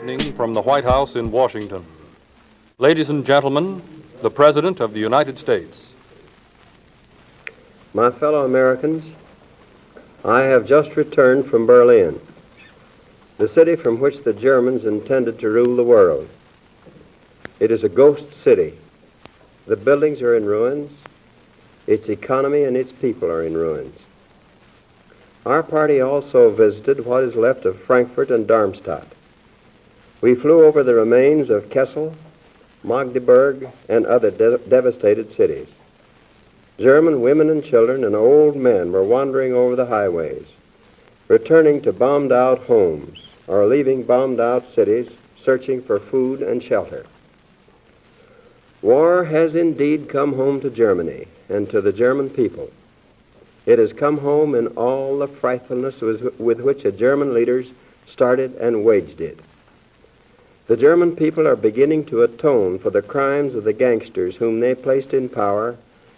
evening from the White House in Washington. Ladies and gentlemen, the President of the United States. My fellow Americans, I have just returned from Berlin, the city from which the Germans intended to rule the world. It is a ghost city. The buildings are in ruins. Its economy and its people are in ruins. Our party also visited what is left of Frankfurt and Darmstadt. We flew over the remains of Kassel, Magdeburg, and other devastated cities. German women and children and old men were wandering over the highways, returning to bombed-out homes or leaving bombed-out cities, searching for food and shelter. War has indeed come home to Germany and to the German people. It has come home in all the frightfulness with which the German leaders started and waged it. The German people are beginning to atone for the crimes of the gangsters whom they placed in power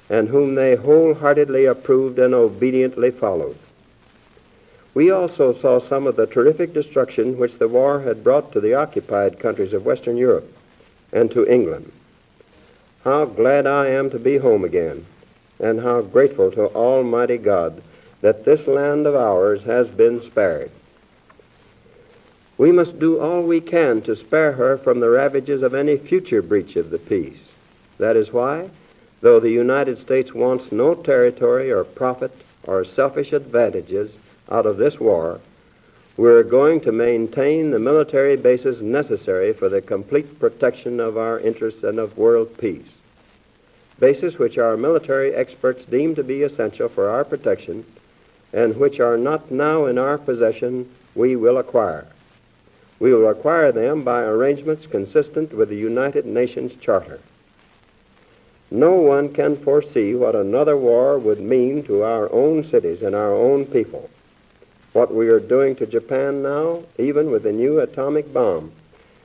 and whom they wholeheartedly approved and obediently followed. We also saw some of the terrific destruction which the war had brought to the occupied countries of Western Europe and to England. How glad I am to be home again, and how grateful to Almighty God that this land of ours has been spared. We must do all we can to spare her from the ravages of any future breach of the peace. That is why, though the United States wants no territory or profit or selfish advantages out of this war, we're going to maintain the military bases necessary for the complete protection of our interests and of world peace. Bases which our military experts deem to be essential for our protection and which are not now in our possession, we will acquire. We will acquire them by arrangements consistent with the United Nations Charter. No one can foresee what another war would mean to our own cities and our own people. What we are doing to Japan now, even with the new atomic bomb,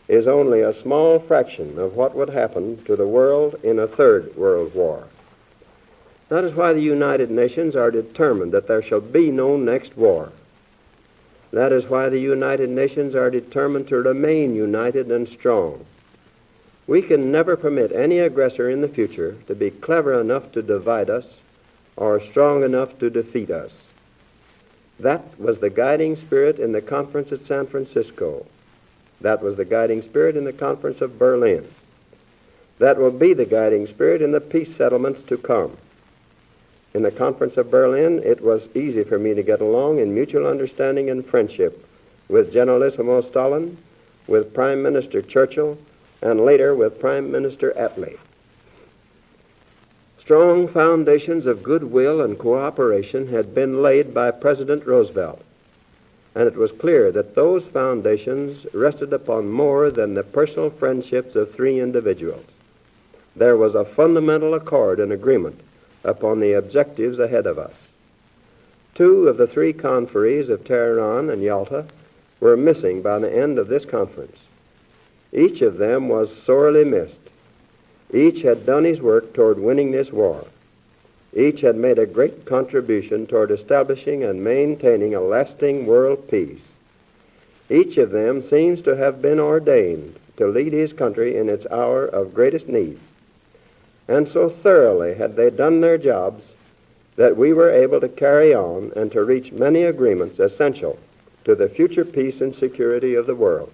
is only a small fraction of what would happen to the world in a third world war. That is why the United Nations are determined that there shall be no next war. That is why the United Nations are determined to remain united and strong. We can never permit any aggressor in the future to be clever enough to divide us or strong enough to defeat us. That was the guiding spirit in the conference at San Francisco. That was the guiding spirit in the conference of Berlin. That will be the guiding spirit in the peace settlements to come. In the conference of Berlin, it was easy for me to get along in mutual understanding and friendship with Generalissimo Stalin, with Prime Minister Churchill, and later with Prime Minister Attlee. Strong foundations of goodwill and cooperation had been laid by President Roosevelt, and it was clear that those foundations rested upon more than the personal friendships of three individuals. There was a fundamental accord and agreement upon the objectives ahead of us. Two of the three conferees of Tehran and Yalta were missing by the end of this conference. Each of them was sorely missed. Each had done his work toward winning this war. Each had made a great contribution toward establishing and maintaining a lasting world peace. Each of them seems to have been ordained to lead his country in its hour of greatest need. And so thoroughly had they done their jobs that we were able to carry on and to reach many agreements essential to the future peace and security of the world.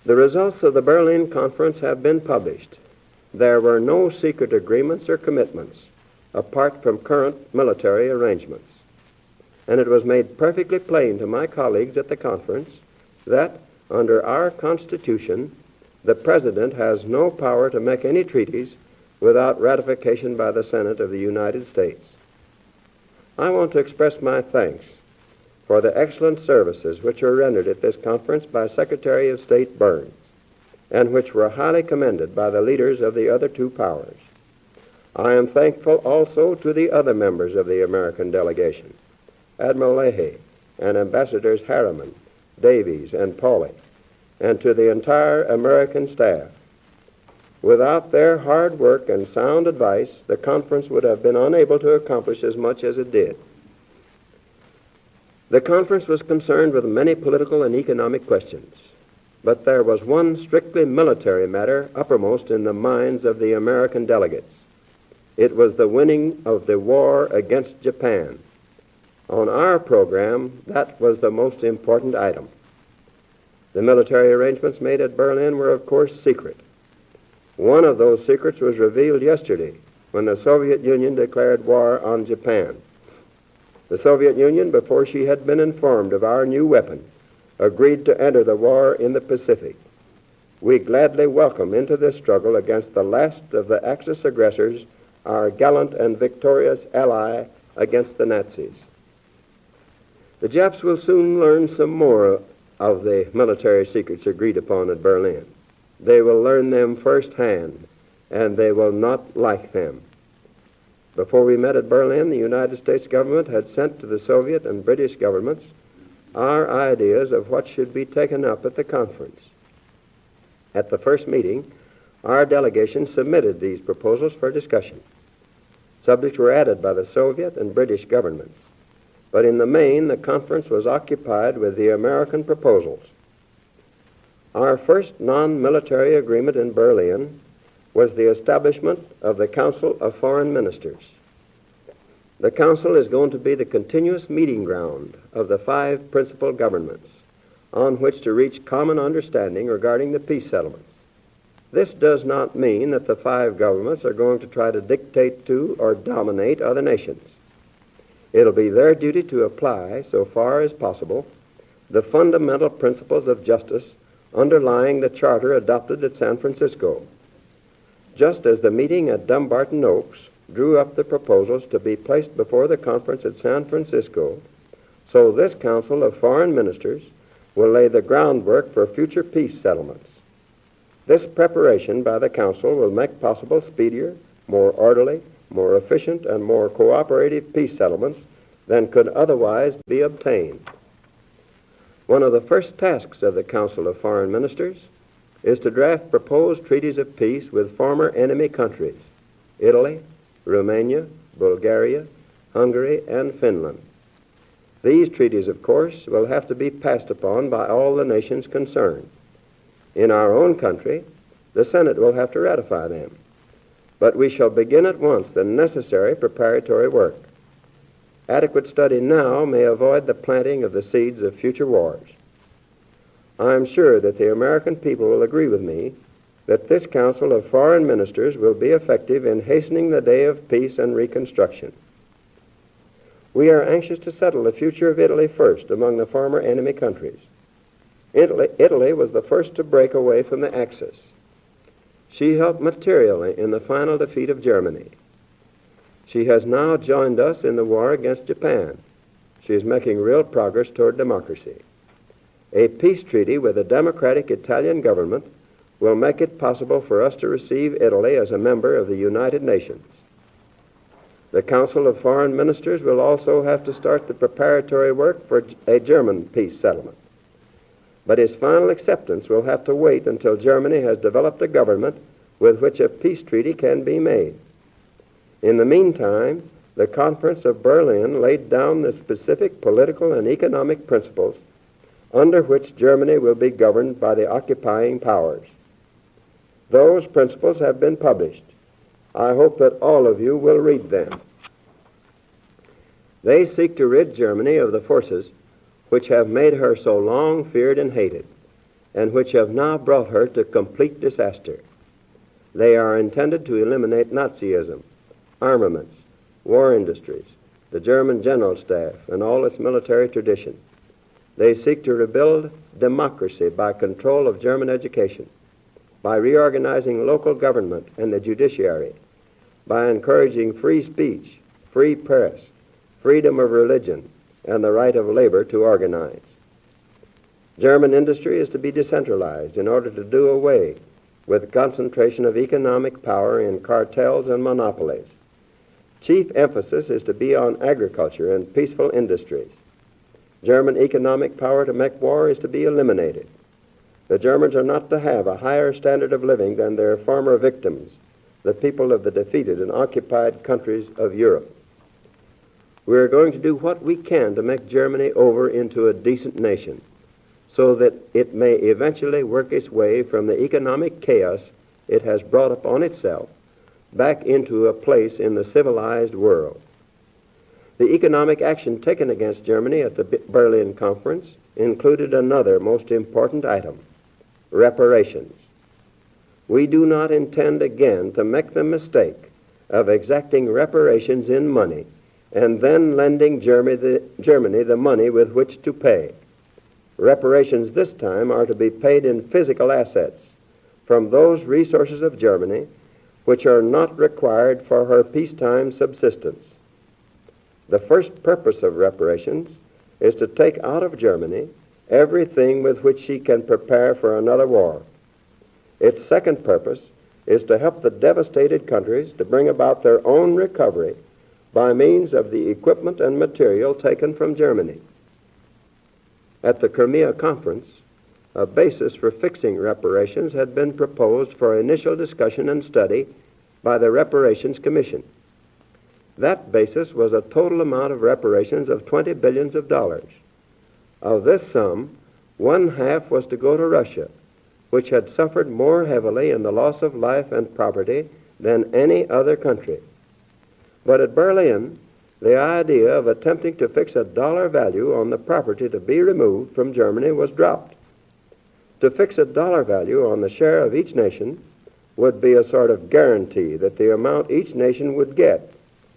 The results of the Berlin Conference have been published. There were no secret agreements or commitments apart from current military arrangements. And it was made perfectly plain to my colleagues at the conference that, under our Constitution, the President has no power to make any treaties without ratification by the Senate of the United States. I want to express my thanks for the excellent services which were rendered at this conference by Secretary of State Burns, and which were highly commended by the leaders of the other two powers. I am thankful also to the other members of the American delegation, Admiral Leahy and Ambassadors Harriman, Davies, and Pauley, and to the entire American staff. Without their hard work and sound advice, the conference would have been unable to accomplish as much as it did. The conference was concerned with many political and economic questions. but there was one strictly military matter uppermost in the minds of the American delegates. It was the winning of the war against Japan. On our program, that was the most important item. The military arrangements made at Berlin were, of course, secret. One of those secrets was revealed yesterday when the Soviet Union declared war on Japan. The Soviet Union, before she had been informed of our new weapon, agreed to enter the war in the Pacific. We gladly welcome into this struggle against the last of the Axis aggressors our gallant and victorious ally against the Nazis. The Japs will soon learn some more of the military secrets agreed upon at Berlin. They will learn them firsthand, and they will not like them. Before we met at Berlin, the United States government had sent to the Soviet and British governments our ideas of what should be taken up at the conference. At the first meeting, our delegation submitted these proposals for discussion. Subjects were added by the Soviet and British governments, but in the main, the conference was occupied with the American proposals. Our first non-military agreement in Berlin was the establishment of the Council of Foreign Ministers. The Council is going to be the continuous meeting ground of the 5 principal governments on which to reach common understanding regarding the peace settlements. This does not mean that the 5 governments are going to try to dictate to or dominate other nations. It'll be their duty to apply, so far as possible, the fundamental principles of justice underlying the charter adopted at San Francisco. Just as the meeting at Dumbarton Oaks drew up the proposals to be placed before the conference at San Francisco, so this Council of Foreign Ministers will lay the groundwork for future peace settlements. This preparation by the Council will make possible speedier, more orderly, more efficient, and more cooperative peace settlements than could otherwise be obtained. One of the first tasks of the Council of Foreign Ministers is to draft proposed treaties of peace with former enemy countries, Italy, Romania, Bulgaria, Hungary, and Finland. These treaties, of course, will have to be passed upon by all the nations concerned. In our own country, the Senate will have to ratify them. But we shall begin at once the necessary preparatory work. Adequate study now may avoid the planting of the seeds of future wars. I am sure that the American people will agree with me that this Council of Foreign Ministers will be effective in hastening the day of peace and reconstruction. We are anxious to settle the future of Italy first among the former enemy countries. Italy was the first to break away from the Axis. She helped materially in the final defeat of Germany. She has now joined us in the war against Japan. She is making real progress toward democracy. A peace treaty with a democratic Italian government will make it possible for us to receive Italy as a member of the United Nations. The Council of Foreign Ministers will also have to start the preparatory work for a German peace settlement. But its final acceptance will have to wait until Germany has developed a government with which a peace treaty can be made. In the meantime, the Conference of Berlin laid down the specific political and economic principles under which Germany will be governed by the occupying powers. Those principles have been published. I hope that all of you will read them. They seek to rid Germany of the forces which have made her so long feared and hated, and which have now brought her to complete disaster. They are intended to eliminate Nazism, armaments, war industries, the German general staff, and all its military tradition. They seek to rebuild democracy by control of German education, by reorganizing local government and the judiciary, by encouraging free speech, free press, freedom of religion, and the right of labor to organize. German industry is to be decentralized in order to do away with the concentration of economic power in cartels and monopolies. Chief emphasis is to be on agriculture and peaceful industries. German economic power to make war is to be eliminated. The Germans are not to have a higher standard of living than their former victims, the people of the defeated and occupied countries of Europe. We are going to do what we can to make Germany over into a decent nation, so that it may eventually work its way from the economic chaos it has brought upon itself back into a place in the civilized world. The economic action taken against Germany at the Berlin Conference included another most important item: reparations. We do not intend again to make the mistake of exacting reparations in money and then lending Germany the money with which to pay. Reparations this time are to be paid in physical assets from those resources of Germany which are not required for her peacetime subsistence. The first purpose of reparations is to take out of Germany everything with which she can prepare for another war. Its second purpose is to help the devastated countries to bring about their own recovery by means of the equipment and material taken from Germany. At the Crimea Conference, a basis for fixing reparations had been proposed for initial discussion and study by the Reparations Commission. That basis was a total amount of reparations of $20 billion. Of this sum, 1/2 was to go to Russia, which had suffered more heavily in the loss of life and property than any other country. But at Berlin, the idea of attempting to fix a dollar value on the property to be removed from Germany was dropped. To fix a dollar value on the share of each nation would be a sort of guarantee that the amount each nation would get,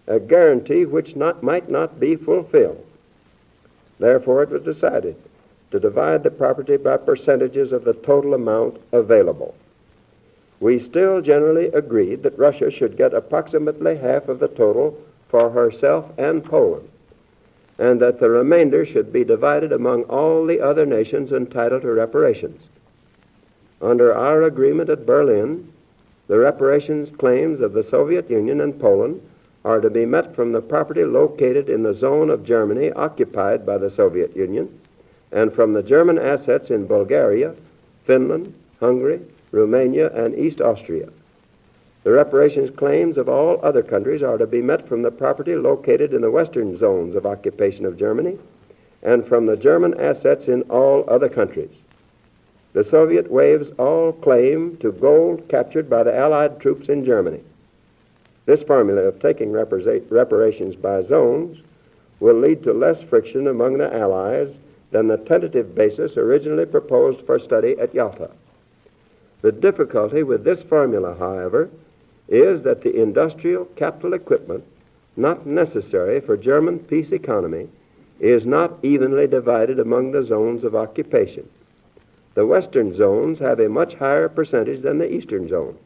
a guarantee which might not be fulfilled. Therefore, it was decided to divide the property by percentages of the total amount available. We still generally agreed that Russia should get approximately half of the total for herself and Poland, and that the remainder should be divided among all the other nations entitled to reparations. Under our agreement at Berlin, the reparations claims of the Soviet Union and Poland are to be met from the property located in the zone of Germany occupied by the Soviet Union, and from the German assets in Bulgaria, Finland, Hungary, Romania, and East Austria. The reparations claims of all other countries are to be met from the property located in the western zones of occupation of Germany and from the German assets in all other countries. The Soviet waives all claim to gold captured by the Allied troops in Germany. This formula of taking reparations by zones will lead to less friction among the Allies than the tentative basis originally proposed for study at Yalta. The difficulty with this formula, however, is that the industrial capital equipment not necessary for German peace economy is not evenly divided among the zones of occupation. The western zones have a much higher percentage than the eastern zone,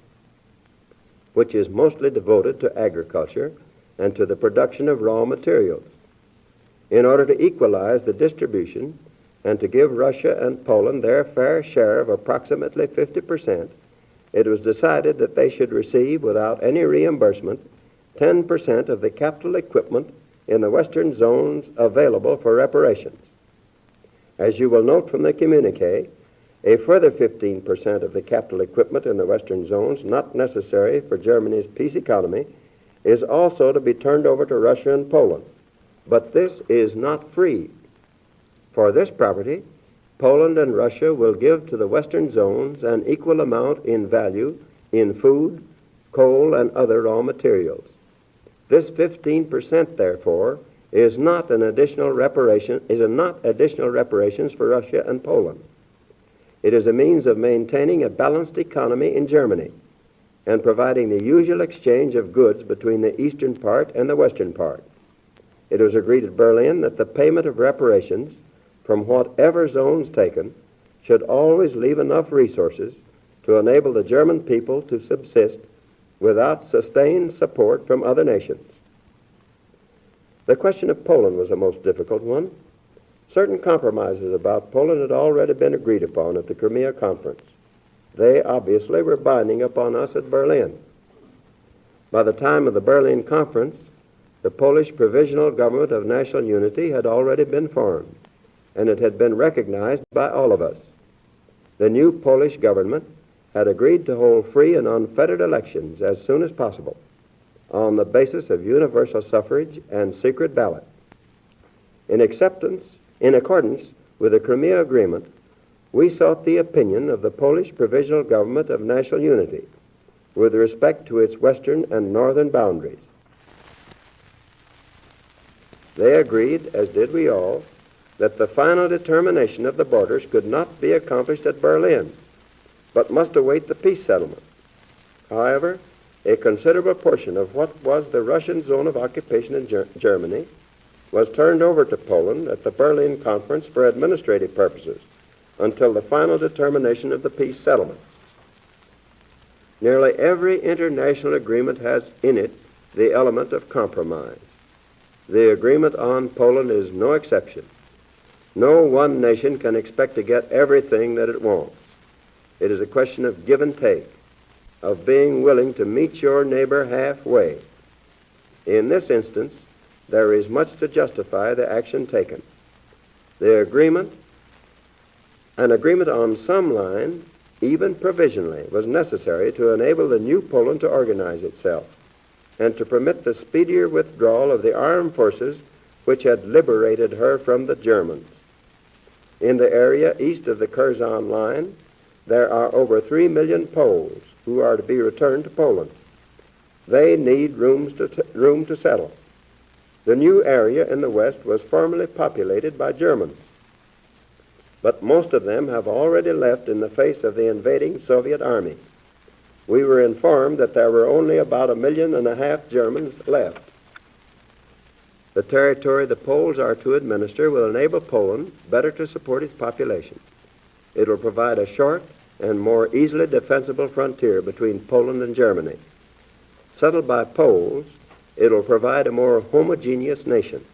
which is mostly devoted to agriculture and to the production of raw materials. In order to equalize the distribution and to give Russia and Poland their fair share of approximately 50%, it was decided that they should receive, without any reimbursement, 10% of the capital equipment in the western zones available for reparations. As you will note from the communique, a further 15% of the capital equipment in the western zones not necessary for Germany's peace economy is also to be turned over to Russia and Poland. But this is not free. For this property, Poland and Russia will give to the western zones an equal amount in value in food, coal, and other raw materials. This 15%, therefore, is not additional reparations for Russia and Poland. It is a means of maintaining a balanced economy in Germany and providing the usual exchange of goods between the eastern part and the western part. It was agreed at Berlin that the payment of reparations from whatever zones taken should always leave enough resources to enable the German people to subsist without sustained support from other nations. The question of Poland was a most difficult one. Certain compromises about Poland had already been agreed upon at the Crimea Conference. They obviously were binding upon us at Berlin. By the time of the Berlin Conference, the Polish Provisional Government of National Unity had already been formed, and it had been recognized by all of us. The new Polish government had agreed to hold free and unfettered elections as soon as possible on the basis of universal suffrage and secret ballot. In accordance with the Crimea Agreement, we sought the opinion of the Polish Provisional Government of National Unity with respect to its western and northern boundaries. They agreed, as did we all, that the final determination of the borders could not be accomplished at Berlin, but must await the peace settlement. However, a considerable portion of what was the Russian zone of occupation in Germany was turned over to Poland at the Berlin Conference for administrative purposes until the final determination of the peace settlement. Nearly every international agreement has in it the element of compromise. The agreement on Poland is no exception. No one nation can expect to get everything that it wants. It is a question of give and take, of being willing to meet your neighbor halfway. In this instance, there is much to justify the action taken. An agreement on some line, even provisionally, was necessary to enable the new Poland to organize itself and to permit the speedier withdrawal of the armed forces which had liberated her from the Germans. In the area east of the Curzon line, there are over 3 million Poles who are to be returned to Poland. They need room to settle. The new area in the west was formerly populated by Germans, but most of them have already left in the face of the invading Soviet army. We were informed that there were only about 1.5 million Germans left. The territory the Poles are to administer will enable Poland better to support its population. It will provide a short and more easily defensible frontier between Poland and Germany. Settled by Poles, it will provide a more homogeneous nation.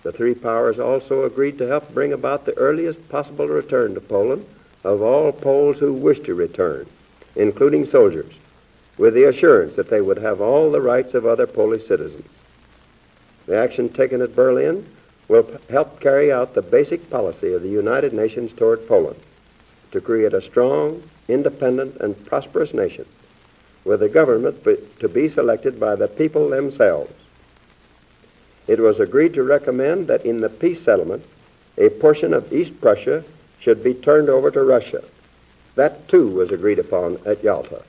The three powers also agreed to help bring about the earliest possible return to Poland of all Poles who wish to return, including soldiers, with the assurance that they would have all the rights of other Polish citizens. The action taken at Berlin will help carry out the basic policy of the United Nations toward Poland, to create a strong, independent, and prosperous nation, with a government to be selected by the people themselves. It was agreed to recommend that in the peace settlement, a portion of East Prussia should be turned over to Russia. That, too, was agreed upon at Yalta.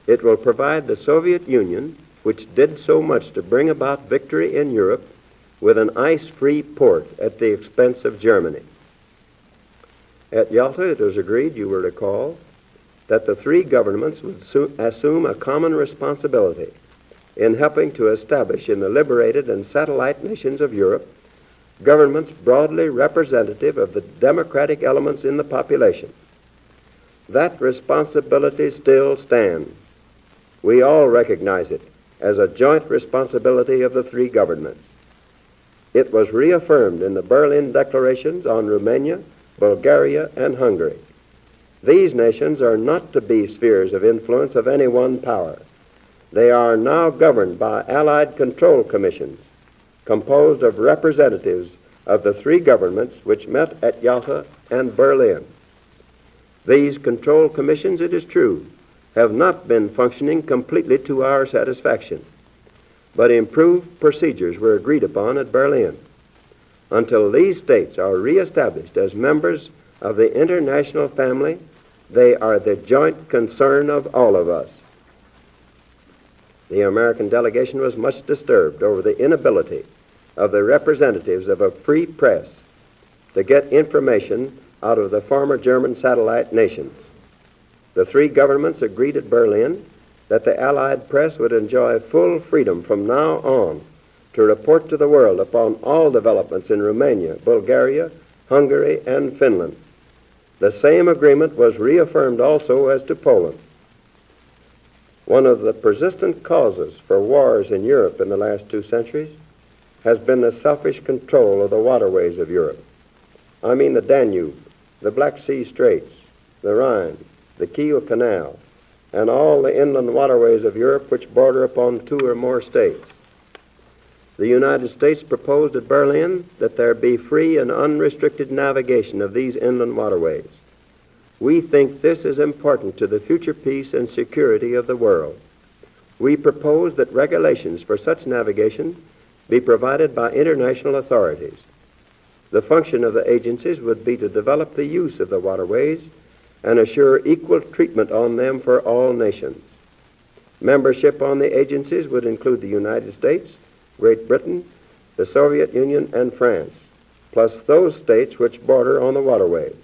It will provide the Soviet Union, which did so much to bring about victory in Europe, with an ice-free port at the expense of Germany. At Yalta, it was agreed, you will recall, that the three governments would assume a common responsibility in helping to establish in the liberated and satellite nations of Europe governments broadly representative of the democratic elements in the population. That responsibility still stands. We all recognize it as a joint responsibility of the three governments. It was reaffirmed in the Berlin Declarations on Romania, Bulgaria, and Hungary. These nations are not to be spheres of influence of any one power. They are now governed by Allied control commissions composed of representatives of the three governments which met at Yalta and Berlin. These control commissions, it is true, have not been functioning completely to our satisfaction, but improved procedures were agreed upon at Berlin. Until these states are reestablished as members of the international family, they are the joint concern of all of us. The American delegation was much disturbed over the inability of the representatives of a free press to get information out of the former German satellite nations. The three governments agreed at Berlin that the Allied press would enjoy full freedom from now on to report to the world upon all developments in Romania, Bulgaria, Hungary, and Finland. The same agreement was reaffirmed also as to Poland. One of the persistent causes for wars in Europe in the last 2 centuries has been the selfish control of the waterways of Europe. I mean the Danube, the Black Sea Straits, the Rhine, the Kiel Canal, and all the inland waterways of Europe which border upon 2 or more states. The United States proposed at Berlin that there be free and unrestricted navigation of these inland waterways. We think this is important to the future peace and security of the world. We propose that regulations for such navigation be provided by international authorities. The function of the agencies would be to develop the use of the waterways and assure equal treatment on them for all nations. Membership on the agencies would include the United States, Great Britain, the Soviet Union, and France, plus those states which border on the waterways.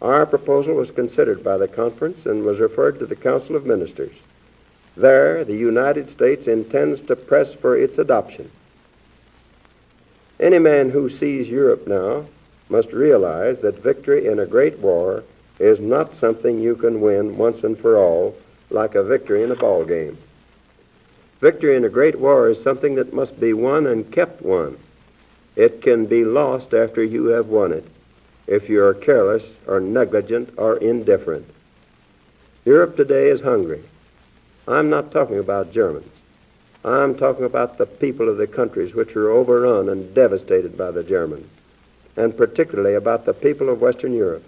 Our proposal was considered by the conference and was referred to the Council of Ministers. There, the United States intends to press for its adoption. Any man who sees Europe now must realize that victory in a great war is not something you can win once and for all, like a victory in a ball game. Victory in a great war is something that must be won and kept won. It can be lost after you have won it, if you are careless or negligent or indifferent. Europe today is hungry. I'm not talking about Germans. I'm talking about the people of the countries which are overrun and devastated by the Germans, and particularly about the people of Western Europe.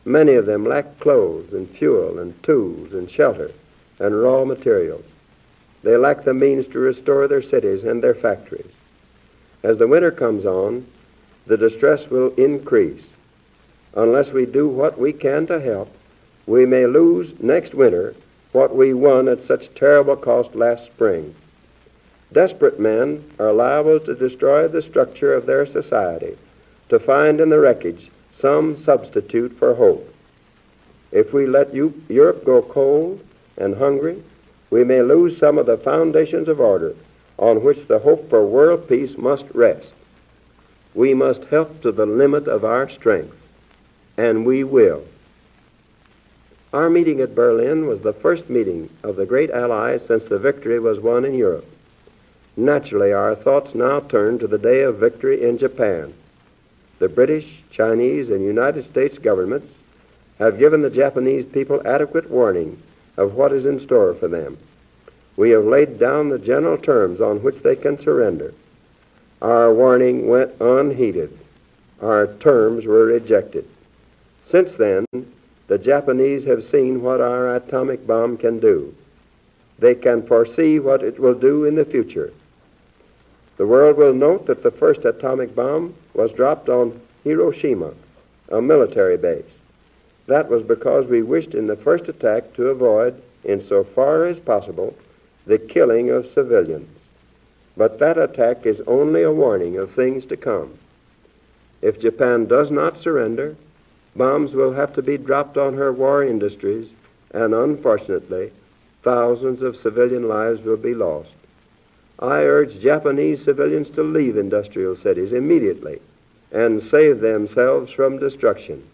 Many of them lack clothes and fuel and tools and shelter and raw materials. They lack the means to restore their cities and their factories. As the winter comes on, the distress will increase. Unless we do what we can to help, we may lose next winter what we won at such terrible cost last spring. Desperate men are liable to destroy the structure of their society, to find in the wreckage some substitute for hope. If we let Europe go cold and hungry, we may lose some of the foundations of order on which the hope for world peace must rest. We must help to the limit of our strength, and we will. Our meeting at Berlin was the first meeting of the great Allies since the victory was won in Europe. Naturally, our thoughts now turn to the day of victory in Japan. The British, Chinese, and United States governments have given the Japanese people adequate warning of what is in store for them. We have laid down the general terms on which they can surrender. Our warning went unheeded. Our terms were rejected. Since then, the Japanese have seen what our atomic bomb can do. They can foresee what it will do in the future. The world will note that the first atomic bomb was dropped on Hiroshima, a military base. That was because we wished in the first attack to avoid, insofar as possible, the killing of civilians. But that attack is only a warning of things to come. If Japan does not surrender, bombs will have to be dropped on her war industries, and unfortunately, thousands of civilian lives will be lost. I urge Japanese civilians to leave industrial cities immediately and save themselves from destruction.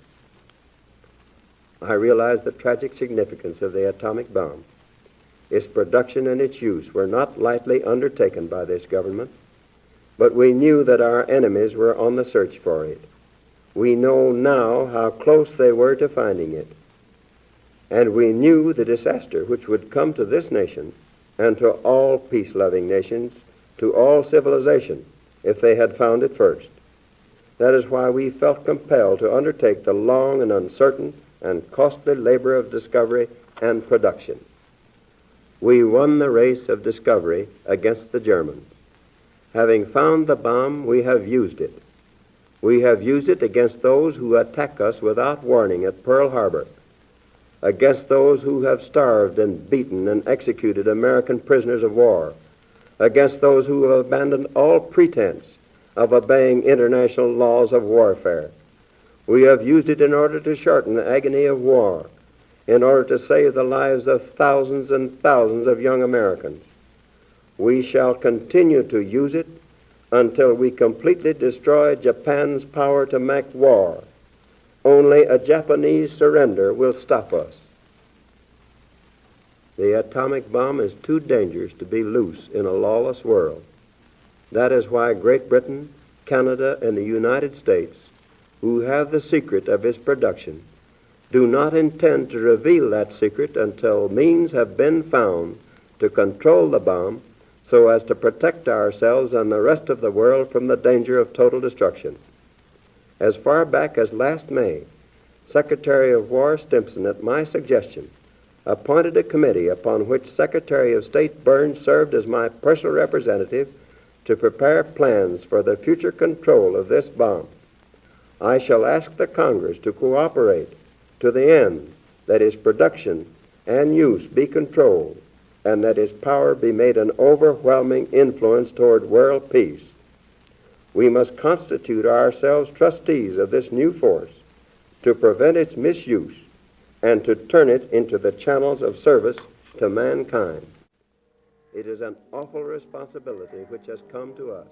I realize the tragic significance of the atomic bomb. Its production and its use were not lightly undertaken by this government, but we knew that our enemies were on the search for it. We know now how close they were to finding it. And we knew the disaster which would come to this nation and to all peace-loving nations, to all civilization, if they had found it first. That is why we felt compelled to undertake the long and uncertain and costly labor of discovery and production. We won the race of discovery against the Germans. Having found the bomb, we have used it. We have used it against those who attack us without warning at Pearl Harbor, against those who have starved and beaten and executed American prisoners of war, against those who have abandoned all pretense of obeying international laws of warfare. We have used it in order to shorten the agony of war, in order to save the lives of thousands and thousands of young Americans. We shall continue to use it until we completely destroy Japan's power to make war. Only a Japanese surrender will stop us. The atomic bomb is too dangerous to be loose in a lawless world. That is why Great Britain, Canada, and the United States, who have the secret of its production, do not intend to reveal that secret until means have been found to control the bomb so as to protect ourselves and the rest of the world from the danger of total destruction. As far back as last May, Secretary of War Stimson, at my suggestion, appointed a committee upon which Secretary of State Burns served as my personal representative to prepare plans for the future control of this bomb, I shall ask the Congress to cooperate to the end that its production and use be controlled and that its power be made an overwhelming influence toward world peace. We must constitute ourselves trustees of this new force to prevent its misuse and to turn it into the channels of service to mankind. It is an awful responsibility which has come to us.